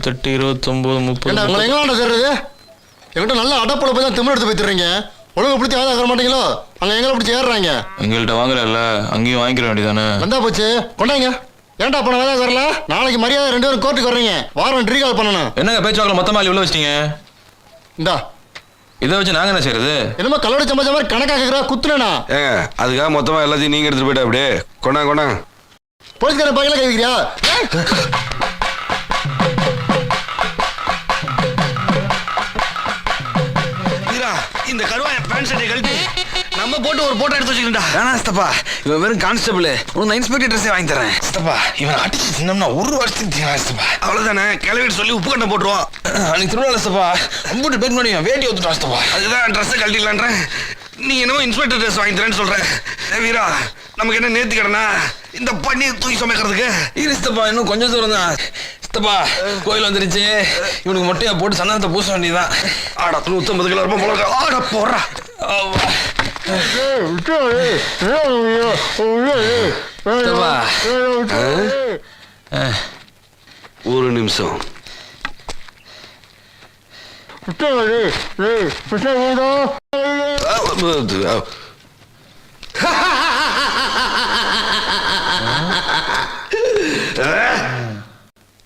28, 29, 30. எங்க சேர்றது என்கிட்ட நல்ல அடப்புல போய் தான் திமிழ் எடுத்து போய்த்துறீங்க. ஒழுங்கு பிடிச்சி ஆதா தர மாட்டீங்களோ? அங்க எங்களை பிடிச்சி ஏறுறாங்க. எங்கள்கிட்ட வாங்குறல்ல, அங்கேயும் வாங்கிக்கிற வேண்டியதானே. வந்தா போச்சு, கொண்டாங்க. ஏன்டா பண்ண வேலை வரல? நாளைக்கு மரியாதை 2 பேரும் கோர்ட்டுக்கு வர்றீங்க. வாரம் ரீகால் பண்ணணும். என்னங்க பேச்சுவாக்கில் மொத்தமாக உள்ள வச்சிட்டீங்க? இந்தா இதை வச்சு நாங்கள் என்ன செய்யறது? என்னமோ கல்லூரி சமைச்ச மாதிரி கணக்காக இருக்கிறா குத்துனா. ஏங்க அதுக்காக மொத்தமாக எல்லாத்தையும் நீங்கள் எடுத்துட்டு போயிட்டா அப்படியே கொண்டாங்க. போலீஸ்காரன் பக்கத்தில் கை வைக்கிறியா? இந்த கருவா என் பேண்ட் ஷர்ட்டை கழட்டி நம்ம போட்டு ஒரு போட்டோ எடுத்து வச்சுக்கிட்டா. வேணா சித்தப்பா, இவன் வெறும் கான்ஸ்டபிள். உனக்கு இன்ஸ்பெக்டர் ட்ரெஸ்ஸே வாங்கி தரேன் சித்தப்பா. இவன் அடிச்சு சின்னம்னா 1 வருஷத்துக்கு சித்தப்பா. அவ்வளோதானே, கிளவிட்டு சொல்லி உப்பு கண்ணை போட்டுருவோம். அன்னைக்கு திருவிழா சித்தப்பா, அம்பூட்டு பேர் பண்ணி வேட்டி ஒத்துட்டா சித்தப்பா. அதுதான் ட்ரெஸ்ஸை கழட்டிடலான்றேன். நீ என்னமோ இன்ஸ்பெக்டர் ட்ரெஸ் வாங்கி தரேன்னு சொல்கிறேன். வீரா, நமக்கு என்ன நேர்த்தி கடனா இந்த பன்னீர் தூக்கி சமைக்கிறதுக்கு? இரு சித்தப்பா, இன்னும் கொஞ்சம் தூரம் தான் சித்தப்பா. கோயில் வந்துருச்சு, இவனுக்கு மொட்டையா போட்டு சந்தனத்தை பூச வேண்டியதான். ஆடா 150 கிலோ இருப்போம் போல. ஆடா போடுறா. ஒரு நிமிஷம்.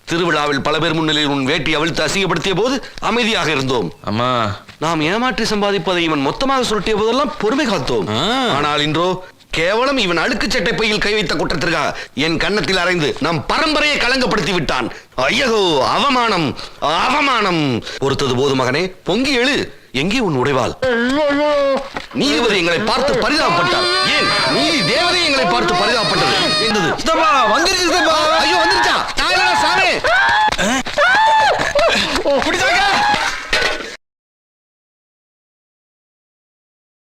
திருவிழாவில் பல பேர் முன்னிலையில் உன் வேட்டி அவிழ்த்து அசிங்கப்படுத்திய போது அமைதியாக இருந்தோம். அம்மா, நாம் ஏமாற்றி சம்பாதிப்பதை இவன் மொத்தமாக சுருட்டிய போதெல்லாம் பொறுமை காத்தோம். ஆனால் இன்றோ கேவலம் இவன் அழுக்கு சட்டை பையில் கை வைத்த குற்றத்திற்காக என் கன்னத்தில் அறைந்து நம் பரம்பரையை களங்கப்படுத்தி விட்டான். ஐயோ, அவமானம் அவமானம். பொறுத்தது போது மகனே, பொங்கி எழு. எங்கே உன் உடைவாள்? நீதிபதி எங்களை பார்த்து பரிதாபப்பட்டார். ஏன் நீதி தேவதை எங்களை பார்த்து பரிதாபப்பட்டது? வந்துருச்சு. ஐயோ வந்துருச்சா?